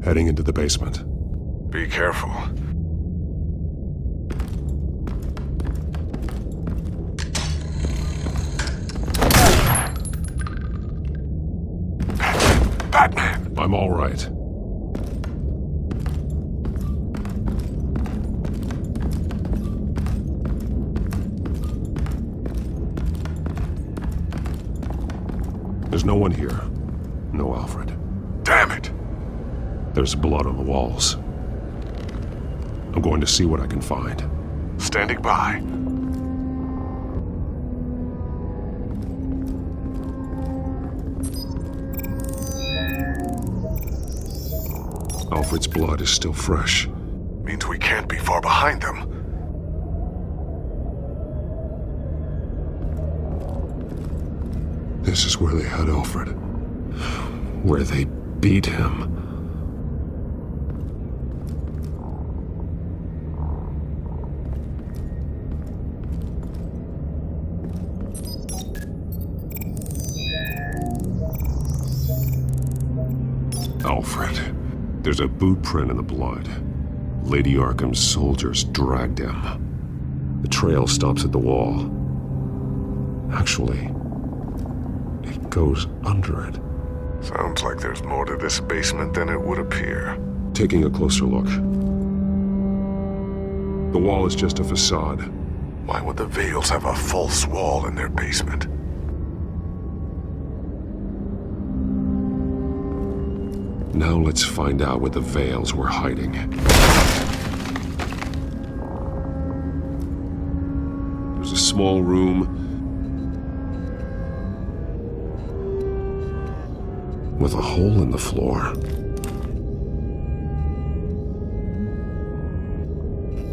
Heading into the basement. Be careful. Batman! I'm all right. There's no one here. No Alfred. Damn it! There's blood on the walls. I'm going to see what I can find. Standing by. Alfred's blood is still fresh. Means we can't be far behind them. This is where they had Alfred. Where they beat him. Alfred. There's a boot print in the blood. Lady Arkham's soldiers dragged him. The trail stops at the wall. Actually, it goes under it. Sounds like there's more to this basement than it would appear. Taking a closer look. The wall is just a facade. Why would the Vales have a false wall in their basement? Now let's find out where the Vales were hiding. There's a small room with a hole in the floor.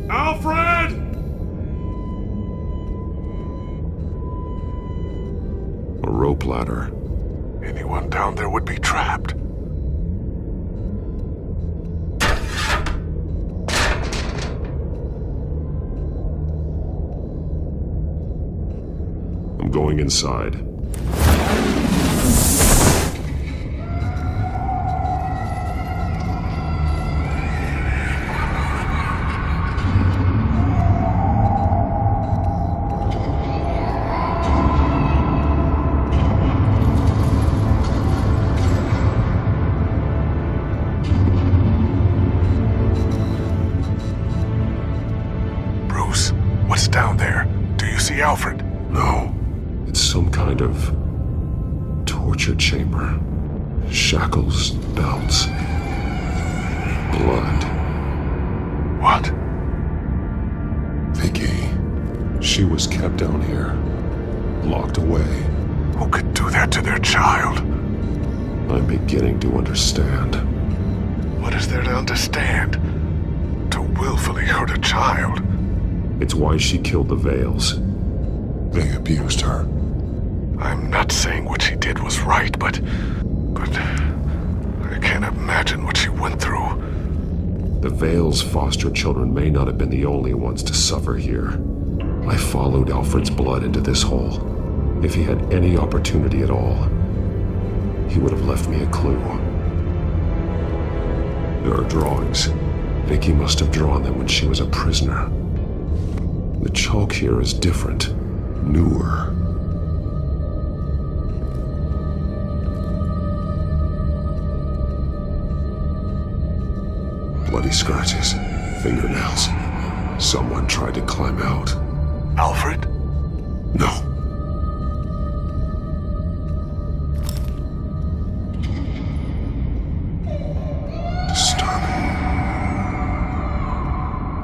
Alfred! A rope ladder. Anyone down there would be trapped. I'm going inside. Bruce, what's down there? Do you see Alfred? No. It's some kind of torture chamber. Shackles, belts, blood. What? Vicky. She was kept down here, locked away. Who could do that to their child? I'm beginning to understand. What is there to understand? To willfully hurt a child? It's why she killed the Vales. They abused her. I'm not saying what she did was right, but I can't imagine what she went through. The Vales' foster children may not have been the only ones to suffer here. I followed Alfred's blood into this hole. If he had any opportunity at all, he would have left me a clue. There are drawings. Vicky must have drawn them when she was a prisoner. The chalk here is different, newer. Bloody scratches, fingernails. Someone tried to climb out. Alfred? No. Disturbing.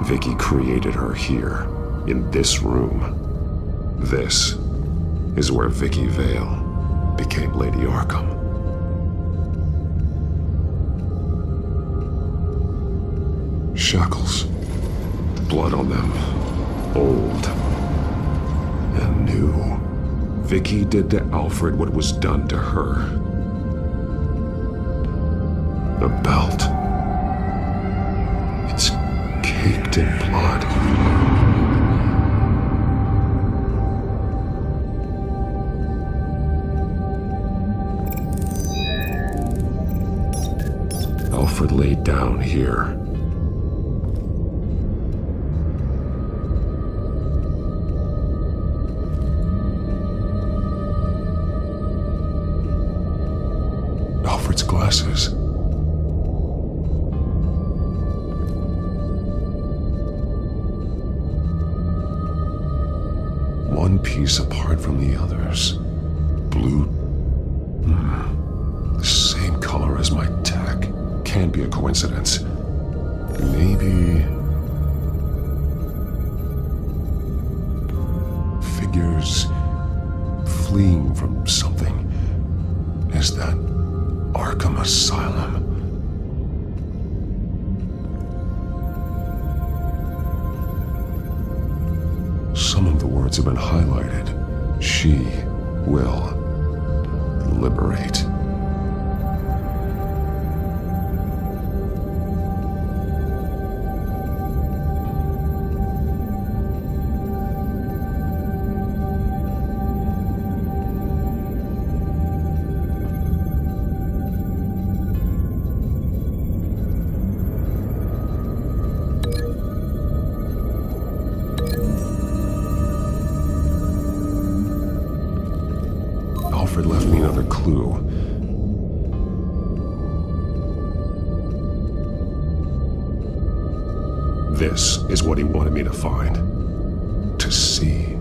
Vicky created her here, in this room. This is where Vicky Vale became Lady Arkham. Shackles. Blood on them. Old. And new. Vicky did to Alfred what was done to her. The belt. It's caked in blood. Alfred laid down here. Alfred's glasses. One piece apart from the others. Blue. The same color as my tech. Can't be a coincidence. Maybe... figures fleeing from something. Is that Arkham Asylum? Some of the words have been highlighted. She will liberate. Alfred left me another clue. This is what he wanted me to find. To see.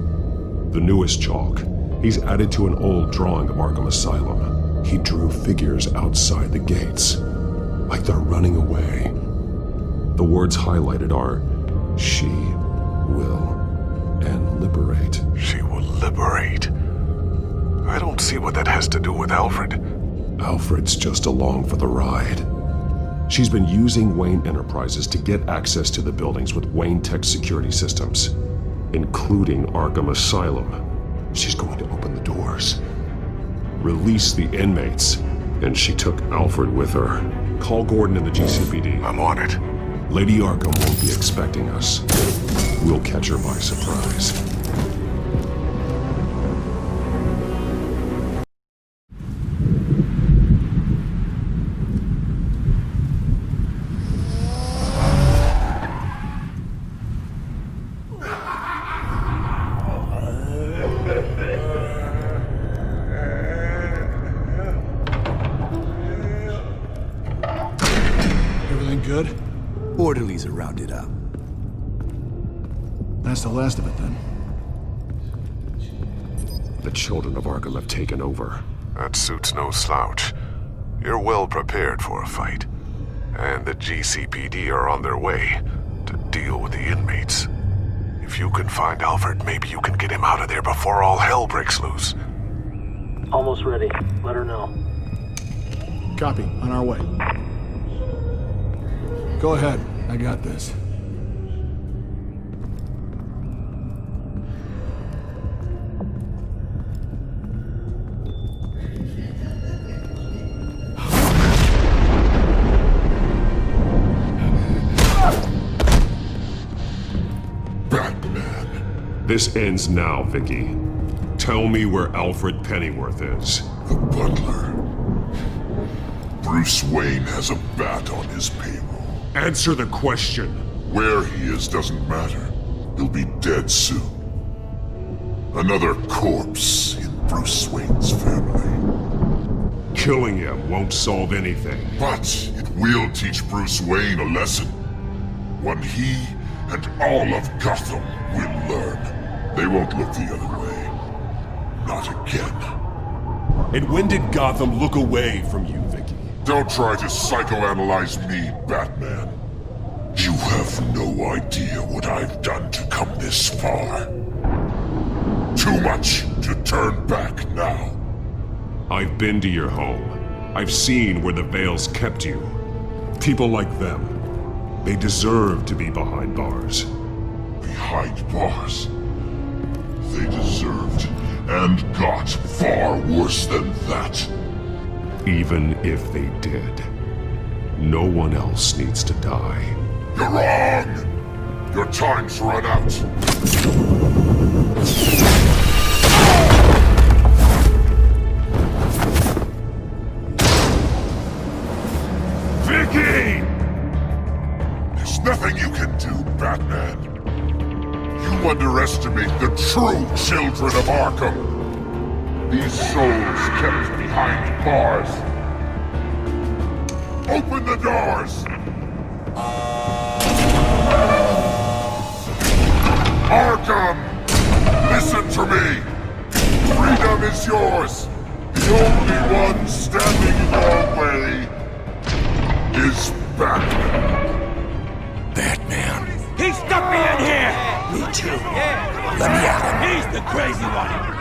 The newest chalk. He's added to an old drawing of Arkham Asylum. He drew figures outside the gates. Like they're running away. The words highlighted are, she will, and liberate. She will liberate. I don't see what that has to do with Alfred. Alfred's just along for the ride. She's been using Wayne Enterprises to get access to the buildings with Wayne Tech security systems, including Arkham Asylum. She's going to open the doors, release the inmates, and she took Alfred with her. Call Gordon and the GCPD. I'm on it. Lady Arkham won't be expecting us. We'll catch her by surprise. Everything good? Orderlies are rounded up. That's the last of it then. The children of Arkham have taken over. That suit's no slouch. You're well prepared for a fight. And the GCPD are on their way to deal with the inmates. If you can find Alfred, maybe you can get him out of there before all hell breaks loose. Almost ready. Let her know. Copy. On our way. Go ahead. I got this. Batman. This ends now, Vicky. Tell me where Alfred Pennyworth is. The butler. Bruce Wayne has a bat on his payroll. Answer the question. Where he is doesn't matter. He'll be dead soon. Another corpse in Bruce Wayne's family. Killing him won't solve anything. But it will teach Bruce Wayne a lesson. One he and all of Gotham will learn. They won't look the other way. Not again. And when did Gotham look away from you, Vicky? Don't try to psychoanalyze me, Batman. You have no idea what I've done to come this far. Too much to turn back now. I've been to your home. I've seen where the Veils kept you. People like them. They deserve to be behind bars. Behind bars. They deserved and got far worse than that. Even if they did, no one else needs to die. You're wrong. Your time's run out. Vicky! Begin! There's nothing you can do, Batman. You underestimate the true children of Arkham. These souls kept behind bars. Open the doors! Arkham! Listen to me! Freedom is yours! The only one standing in your way is Batman. Batman. He stuck me in here! Me too. Let me at him. He's the crazy one!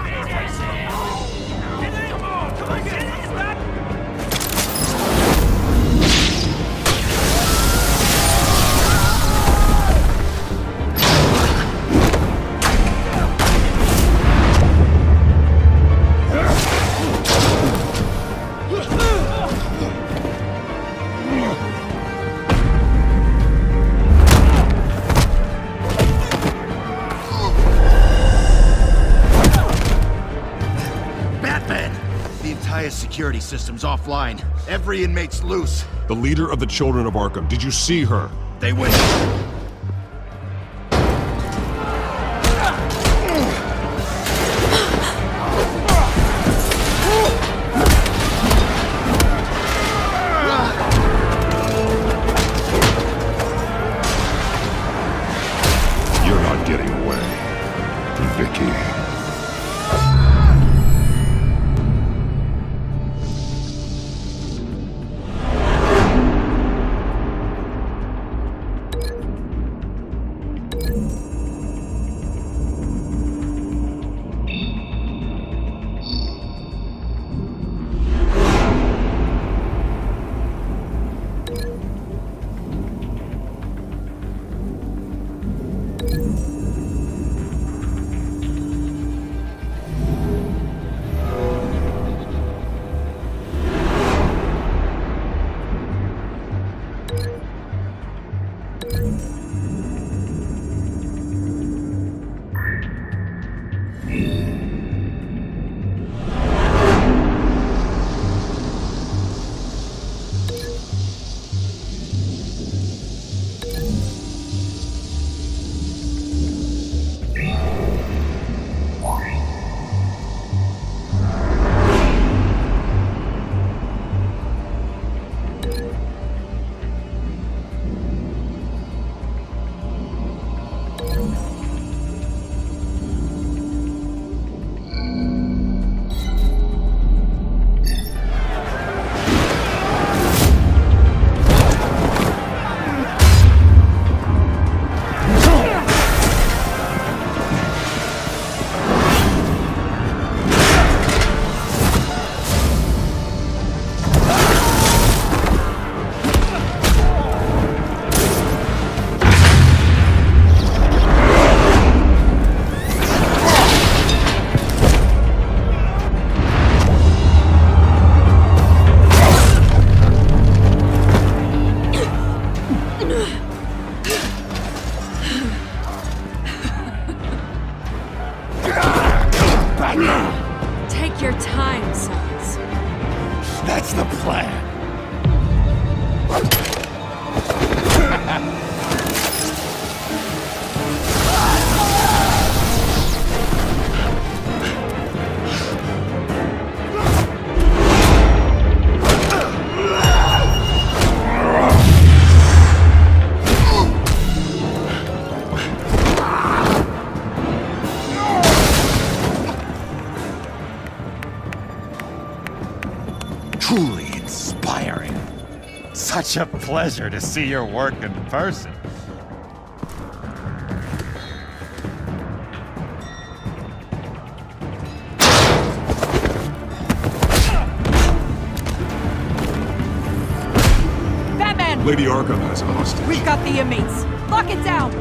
Security system's offline. Every inmate's loose. The leader of the Children of Arkham, did you see her? They went. You're not getting away, Vicky. Take your time, sons. That's the plan. Truly inspiring. Such a pleasure to see your work in person. Batman! Lady Arkham has a hostage. We've got the inmates. Lock it down!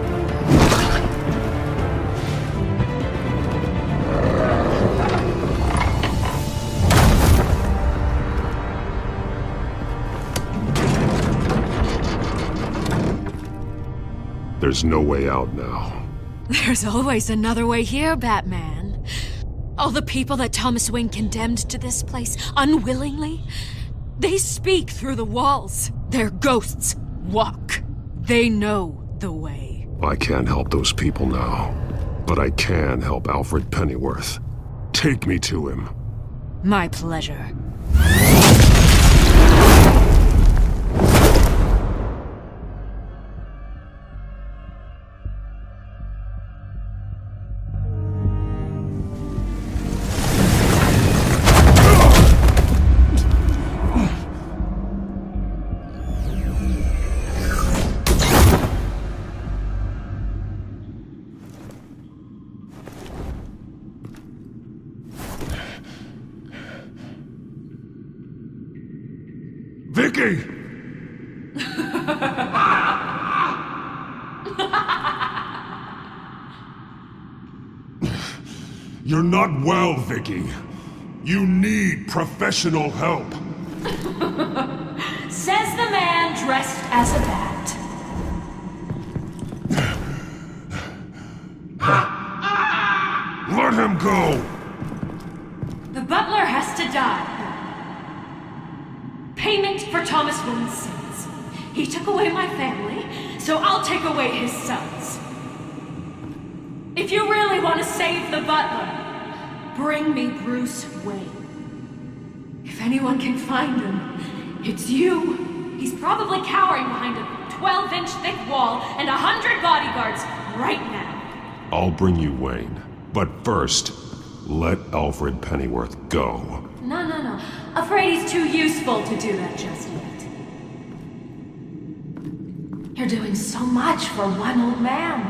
There's no way out now. There's always another way here, Batman. All the people that Thomas Wayne condemned to this place unwillingly, They speak through the walls. Their ghosts walk. They know the way. I can't help those people now, but I can help Alfred Pennyworth. Take me to him. My pleasure. Vicky! You're not well, Vicky. You need professional help. Says the man dressed as a bat. Let him go! The butler has to die. Payment for Thomas Wayne's sins. He took away my family, so I'll take away his sons. If you really want to save the butler, bring me Bruce Wayne. If anyone can find him, it's you. He's probably cowering behind a 12-inch thick wall and 100 bodyguards right now. I'll bring you Wayne. But first, let Alfred Pennyworth go. No. Afraid he's too useful to do that just yet. You're doing so much for one old man.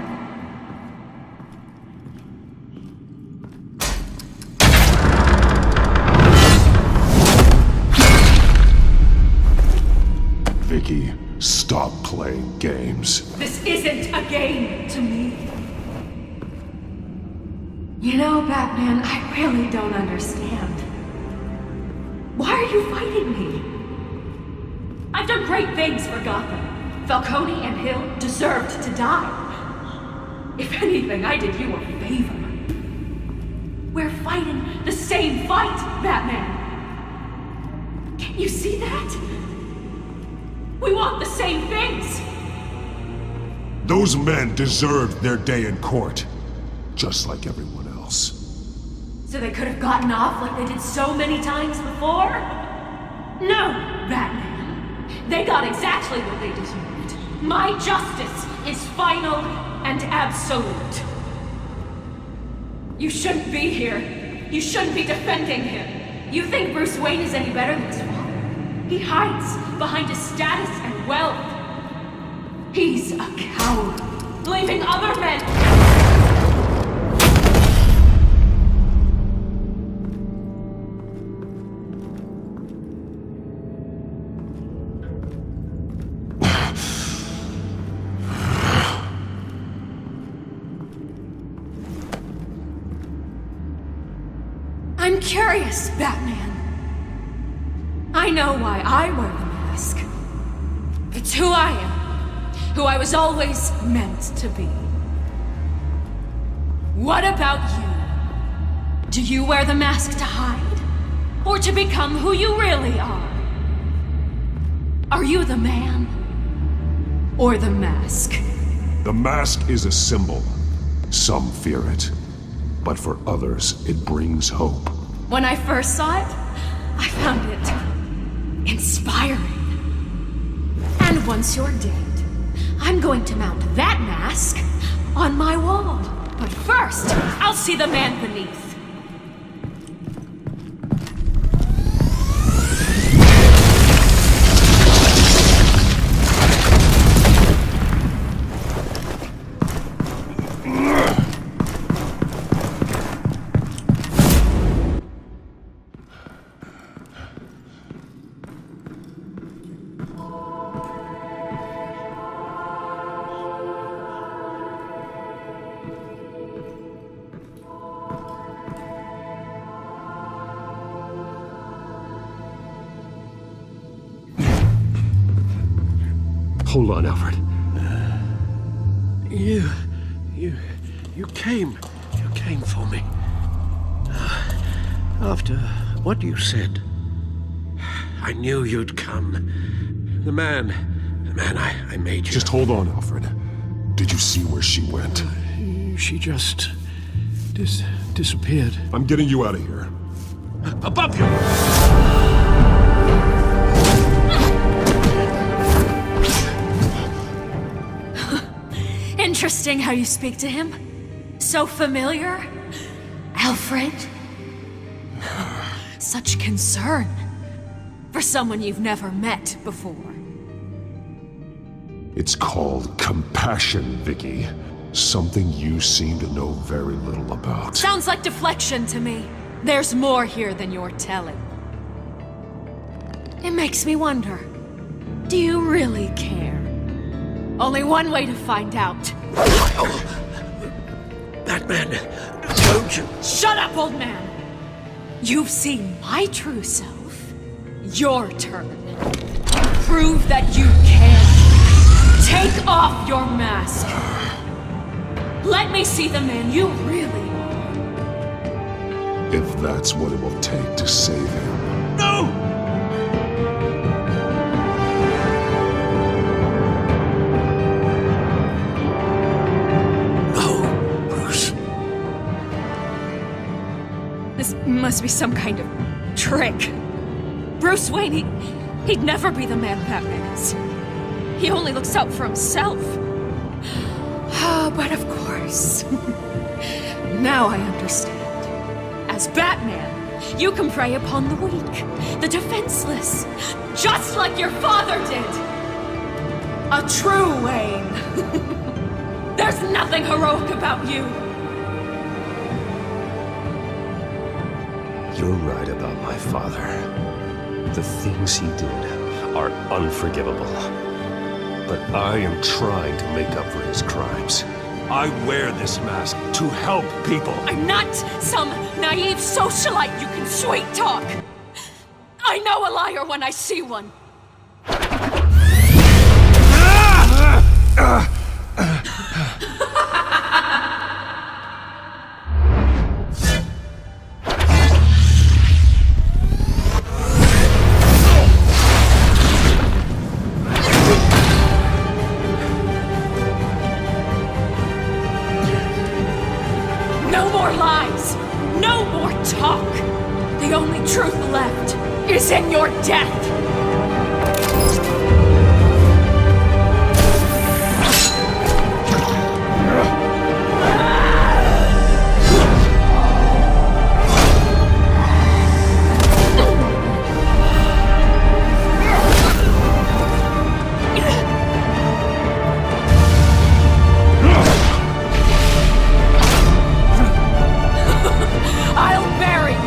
Vicky, stop playing games. This isn't a game to me. You know, Batman, I really don't understand. Why are you fighting me? I've done great things for Gotham. Falcone and Hill deserved to die. If anything, I did you a favor. We're fighting the same fight, Batman. Can't you see that? We want the same things. Those men deserved their day in court, just like everyone else. So they could have gotten off like they did so many times before? No, Batman. They got exactly what they deserved. My justice is final and absolute. You shouldn't be here. You shouldn't be defending him. You think Bruce Wayne is any better than his father? He hides behind his status and wealth. He's a coward, leaving other men... I'm curious, Batman. I know why I wear the mask. It's who I am. Who I was always meant to be. What about you? Do you wear the mask to hide? Or to become who you really are? Are you the man? Or the mask? The mask is a symbol. Some fear it. But for others, it brings hope. When I first saw it, I found it inspiring. And once you're dead, I'm going to mount that mask on my wall. But first, I'll see the man beneath. Hold on, Alfred. You came for me. After what you said, I knew you'd come. The man I made you. Just hold on, Alfred. Did you see where she went? She just disappeared. I'm getting you out of here. Above you! Interesting how you speak to him. So familiar. Alfred. Such concern for someone you've never met before. It's called compassion, Vicky. Something you seem to know very little about. Sounds like deflection to me. There's more here than you're telling. It makes me wonder, do you really care? Only one way to find out. Batman, don't you? Shut up, old man! You've seen my true self. Your turn. Prove that you can. Take off your mask. Let me see the man you really are. If that's what it will take to save him. No! No, Bruce. This must be some kind of trick. Bruce Wayne, he'd never be the man Batman is. He only looks out for himself. But of course. Now I understand. As Batman, you can prey upon the weak, the defenseless, just like your father did. A true Wayne. There's nothing heroic about you. You're right about my father. The things he did are unforgivable. But I am trying to make up for his crimes. I wear this mask to help people. I'm not some naive socialite you can sweet talk. I know a liar when I see one. No more lies! No more talk! The only truth left is in your death! I'll bury you!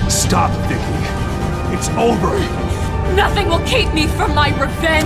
Stop, Vicky. It's over. Nothing will keep me from my revenge!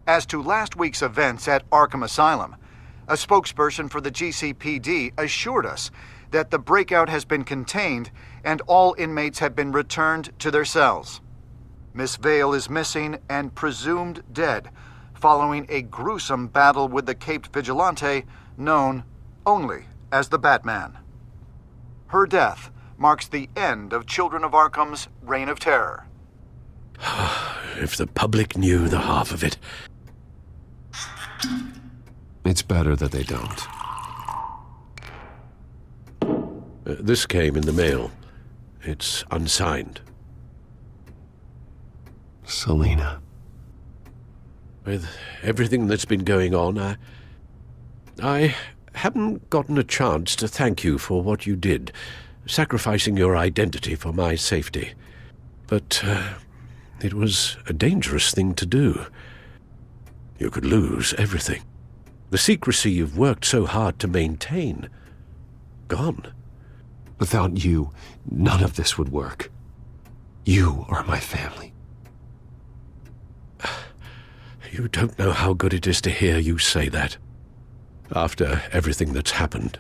As to last week's events at Arkham Asylum, a spokesperson for the GCPD assured us that the breakout has been contained and all inmates have been returned to their cells. Miss Vale is missing and presumed dead, following a gruesome battle with the caped vigilante known only as the Batman. Her death marks the end of Children of Arkham's reign of terror. If the public knew the half of it. It's better that they don't. This came in the mail. It's unsigned. Selina. With everything that's been going on, I haven't gotten a chance to thank you for what you did, sacrificing your identity for my safety. But it was a dangerous thing to do. You could lose everything. The secrecy you've worked so hard to maintain. Gone. Without you, none of this would work. You are my family. You don't know how good it is to hear you say that. After everything that's happened.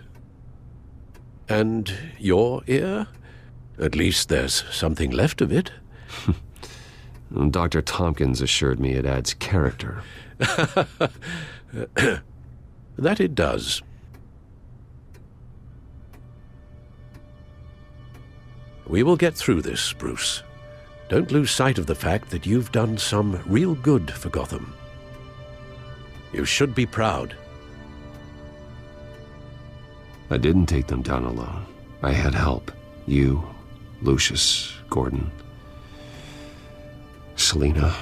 And your ear? At least there's something left of it. Dr. Tompkins assured me it adds character. That it does. We will get through this, Bruce. Don't lose sight of the fact that you've done some real good for Gotham. You should be proud. I didn't take them down alone. I had help. You, Lucius, Gordon, Selina,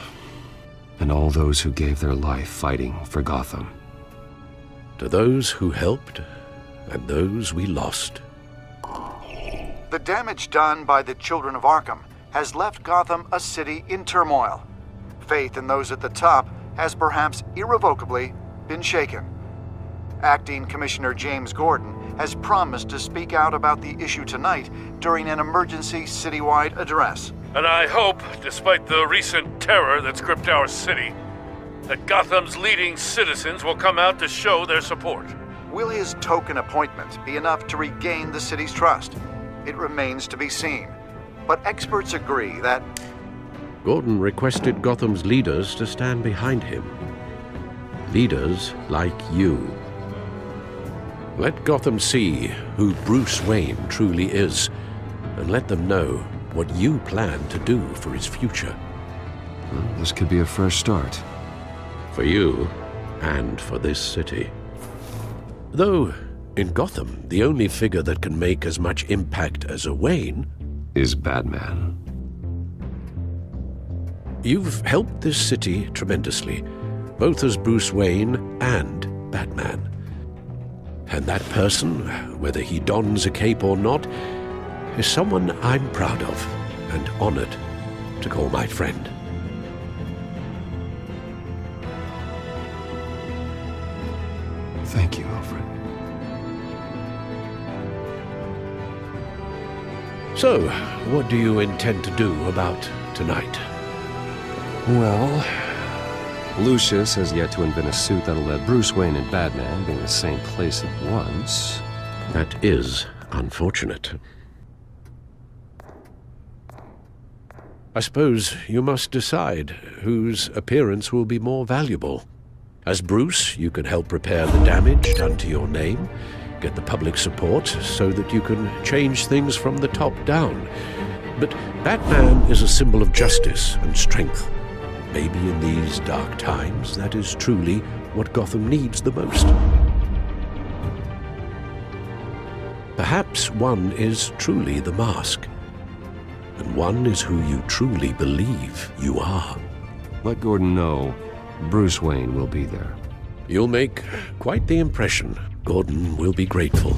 and all those who gave their life fighting for Gotham. To those who helped, and those we lost. The damage done by the Children of Arkham has left Gotham a city in turmoil. Faith in those at the top has perhaps irrevocably been shaken. Acting Commissioner James Gordon has promised to speak out about the issue tonight during an emergency citywide address. And I hope, despite the recent terror that's gripped our city, that Gotham's leading citizens will come out to show their support. Will his token appointment be enough to regain the city's trust? It remains to be seen. But experts agree that Gordon requested Gotham's leaders to stand behind him. Leaders like you. Let Gotham see who Bruce Wayne truly is, and let them know what you plan to do for his future. Well, this could be a fresh start. For you, and for this city. Though, in Gotham, the only figure that can make as much impact as a Wayne is Batman. You've helped this city tremendously, both as Bruce Wayne and Batman. And that person, whether he dons a cape or not, is someone I'm proud of and honored to call my friend. Thank you, Alfred. So, what do you intend to do about tonight? Well, Lucius has yet to invent a suit that'll let Bruce Wayne and Batman be in the same place at once. That is unfortunate. I suppose you must decide whose appearance will be more valuable. As Bruce, you can help repair the damage done to your name, get the public support so that you can change things from the top down. But Batman is a symbol of justice and strength. Maybe in these dark times, that is truly what Gotham needs the most. Perhaps one is truly the mask, and one is who you truly believe you are. Let Gordon know Bruce Wayne will be there. You'll make quite the impression. Gordon will be grateful.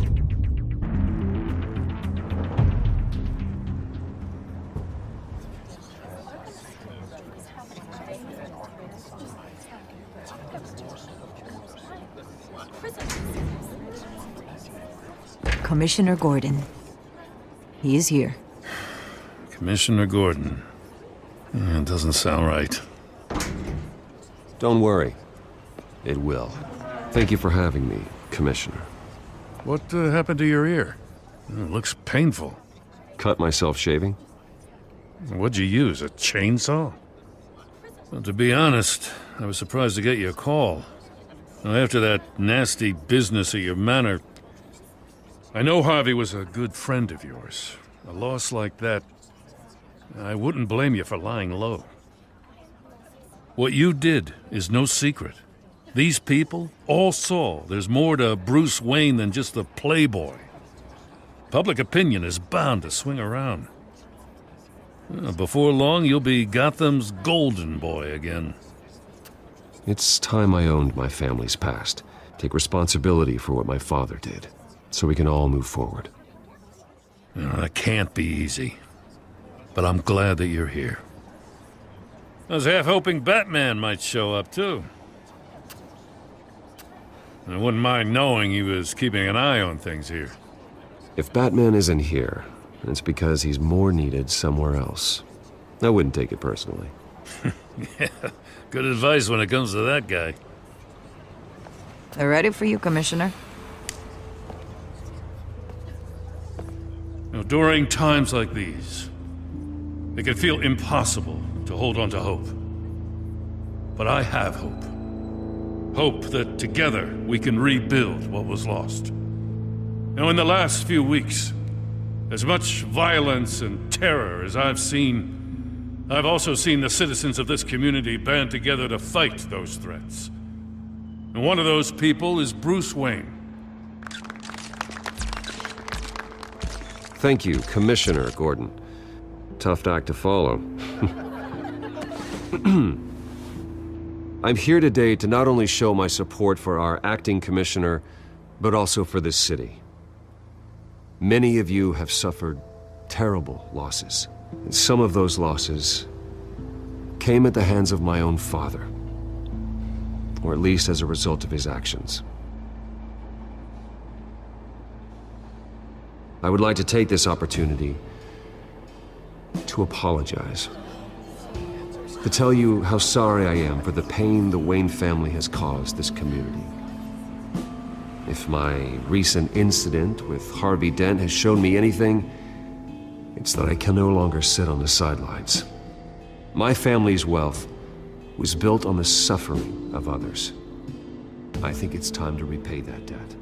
Commissioner Gordon. He is here. Commissioner Gordon. It doesn't sound right. Don't worry. It will. Thank you for having me, Commissioner. What happened to your ear? It looks painful. Cut myself shaving? What'd you use, a chainsaw? Well, to be honest, I was surprised to get your call. After that nasty business at your manor, I know Harvey was a good friend of yours. A loss like that, I wouldn't blame you for lying low. What you did is no secret. These people all saw there's more to Bruce Wayne than just the playboy. Public opinion is bound to swing around. Before long, you'll be Gotham's golden boy again. It's time I owned my family's past, take responsibility for what my father did, so we can all move forward. That can't be easy, but I'm glad that you're here. I was half hoping Batman might show up, too. I wouldn't mind knowing he was keeping an eye on things here. If Batman isn't here, it's because he's more needed somewhere else. I wouldn't take it personally. Yeah, good advice when it comes to that guy. They're ready for you, Commissioner. During times like these, it can feel impossible to hold on to hope. But I have hope. Hope that together we can rebuild what was lost. Now, in the last few weeks, as much violence and terror as I've seen, I've also seen the citizens of this community band together to fight those threats. And one of those people is Bruce Wayne. Thank you, Commissioner Gordon. Tough act to follow. I'm here today to not only show my support for our acting commissioner, but also for this city. Many of you have suffered terrible losses. And some of those losses came at the hands of my own father, or at least as a result of his actions. I would like to take this opportunity to apologize. To tell you how sorry I am for the pain the Wayne family has caused this community. If my recent incident with Harvey Dent has shown me anything, it's that I can no longer sit on the sidelines. My family's wealth was built on the suffering of others. I think it's time to repay that debt.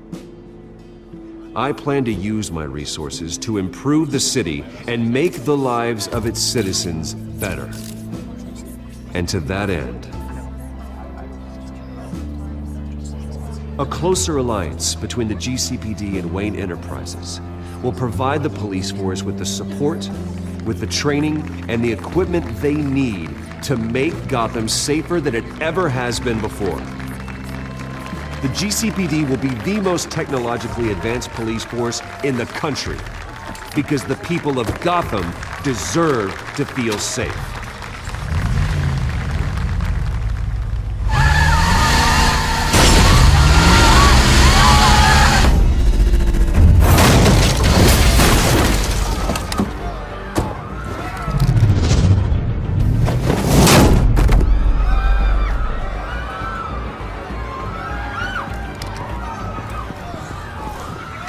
I plan to use my resources to improve the city and make the lives of its citizens better. And to that end, a closer alliance between the GCPD and Wayne Enterprises will provide the police force with the support, with the training, and the equipment they need to make Gotham safer than it ever has been before. The GCPD will be the most technologically advanced police force in the country, because the people of Gotham deserve to feel safe.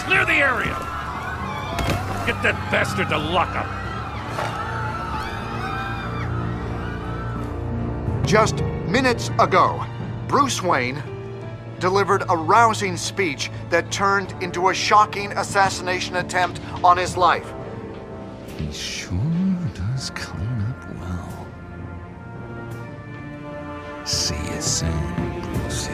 Clear the area! Get that bastard to lockup! Just minutes ago, Bruce Wayne delivered a rousing speech that turned into a shocking assassination attempt on his life. He sure does clean up well. See you soon, Brucey.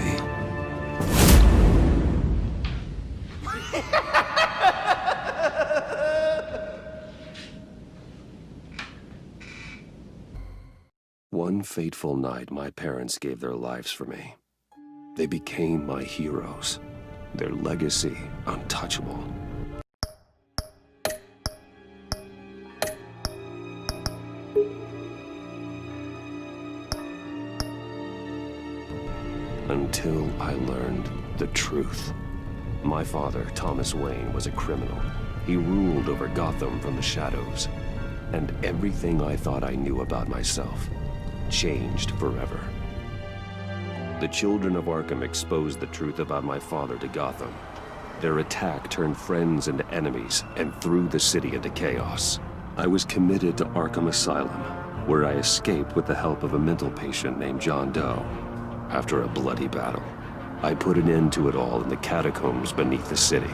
One fateful night, my parents gave their lives for me. They became my heroes, their legacy untouchable. Until I learned the truth. My father, Thomas Wayne, was a criminal. He ruled over Gotham from the shadows. And everything I thought I knew about myself changed forever. The children of Arkham exposed the truth about my father to Gotham. Their attack turned friends into enemies and threw the city into chaos. I was committed to Arkham Asylum, where I escaped with the help of a mental patient named John Doe. After a bloody battle, I put an end to it all in the catacombs beneath the city.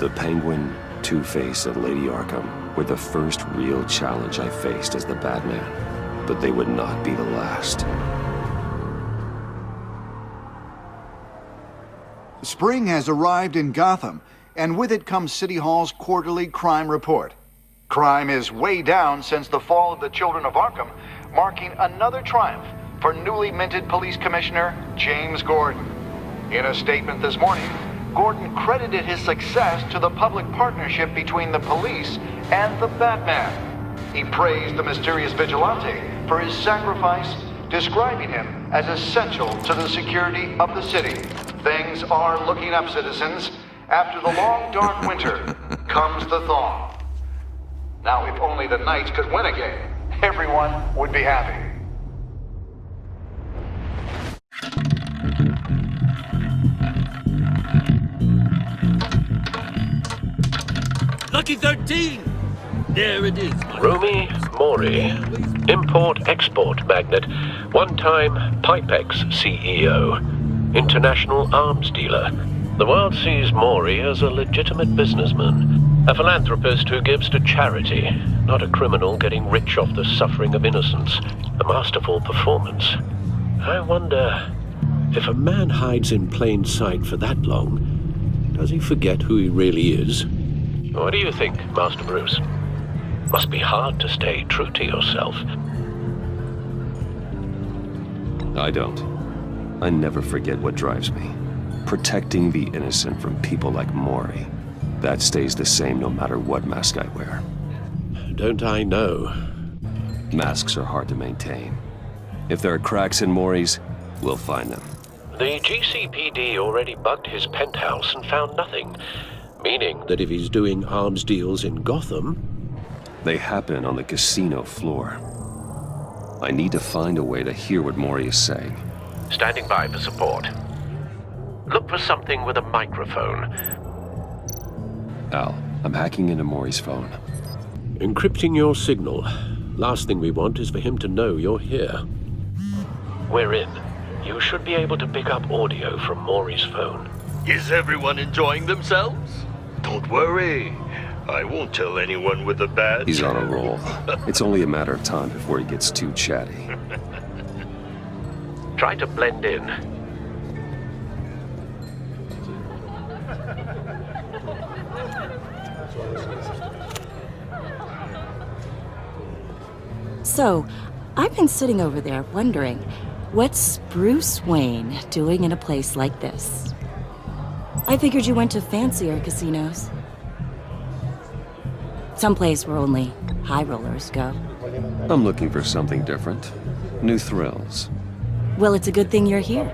The Penguin, Two-Face, and Lady Arkham were the first real challenge I faced as the Batman, but they would not be the last. Spring has arrived in Gotham, and with it comes City Hall's quarterly crime report. Crime is way down since the fall of the Children of Arkham, marking another triumph for newly minted Police Commissioner James Gordon. In a statement this morning, Gordon credited his success to the public partnership between the police and the Batman. He praised the mysterious vigilante for his sacrifice, describing him as essential to the security of the city. Things are looking up, citizens. After the long, dark winter comes the thaw. Now, if only the Knights could win again, everyone would be happy. Lucky 13! There it is. Rumi Mori, import-export magnate, one-time Pipex CEO, international arms dealer. The world sees Mori as a legitimate businessman, a philanthropist who gives to charity, not a criminal getting rich off the suffering of innocence. A masterful performance. I wonder, if a man hides in plain sight for that long, does he forget who he really is? What do you think, Master Bruce? Must be hard to stay true to yourself. I don't. I never forget what drives me. Protecting the innocent from people like Mori. That stays the same no matter what mask I wear. Don't I know? Masks are hard to maintain. If there are cracks in Mori's, we'll find them. The GCPD already bugged his penthouse and found nothing. Meaning that if he's doing arms deals in Gotham... They happen on the casino floor. I need to find a way to hear what Mori is saying. Standing by for support. Look for something with a microphone. Al, I'm hacking into Mori's phone. Encrypting your signal. Last thing we want is for him to know you're here. We're in. You should be able to pick up audio from Mori's phone. Is everyone enjoying themselves? Don't worry. I won't tell anyone with a badge. He's on a roll. It's only a matter of time before he gets too chatty. Try to blend in. So, I've been sitting over there wondering, what's Bruce Wayne doing in a place like this? I figured you went to fancier casinos. Someplace where only high rollers go. I'm looking for something different. New thrills. Well, it's a good thing you're here.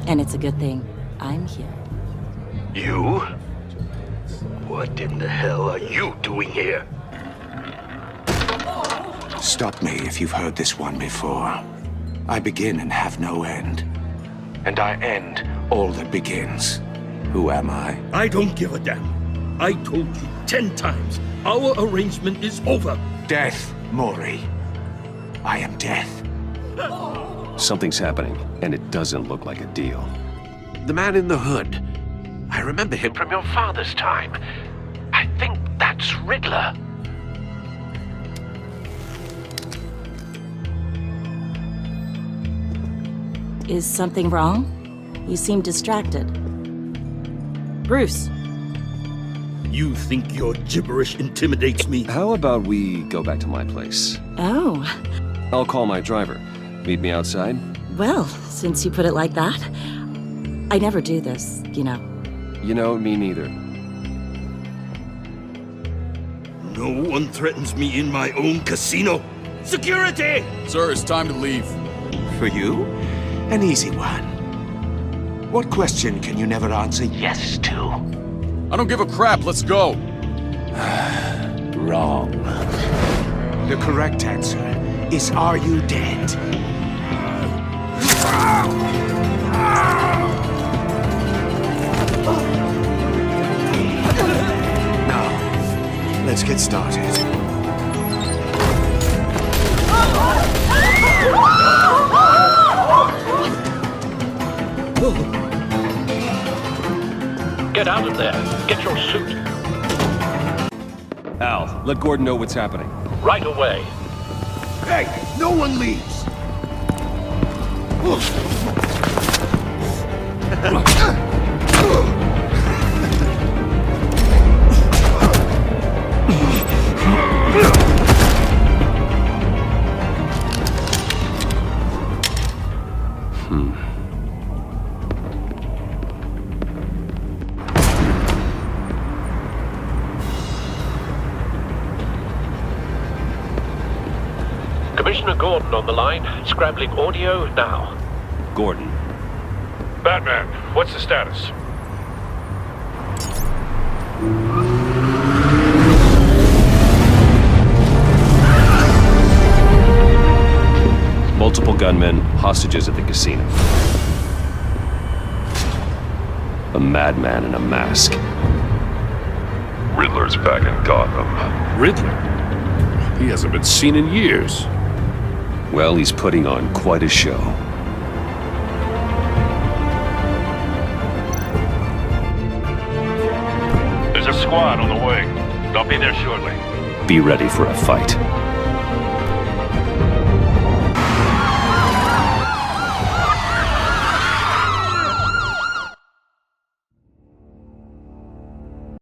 And it's a good thing I'm here. You? What in the hell are you doing here? Stop me if you've heard this one before. I begin and have no end. And I end all that begins. Who am I? I don't give a damn. I told you 10 times. Our arrangement is over. Death, Mori. I am death. Something's happening, and it doesn't look like a deal. The man in the hood. I remember him from your father's time. I think that's Riddler. Is something wrong? You seem distracted. Bruce. You think your gibberish intimidates me? How about we go back to my place? Oh. I'll call my driver. Meet me outside? Well, since you put it like that, I never do this, you know. You know, me neither. No one threatens me in my own casino. Security! Sir, it's time to leave. For you? An easy one. What question can you never answer yes to? I don't give a crap, let's go. Wrong. The correct answer is, are you dead? get started. Get out of there. Get your suit. Al, let Gordon know what's happening. Right away. Hey, no one leaves! Commissioner Gordon on the line. Scrambling audio now. Gordon. Batman, what's the status? Multiple gunmen, hostages at the casino. A madman in a mask. Riddler's back in Gotham. Riddler? He hasn't been seen in years. Well, he's putting on quite a show. There's a squad on the way. They'll be there shortly. Be ready for a fight.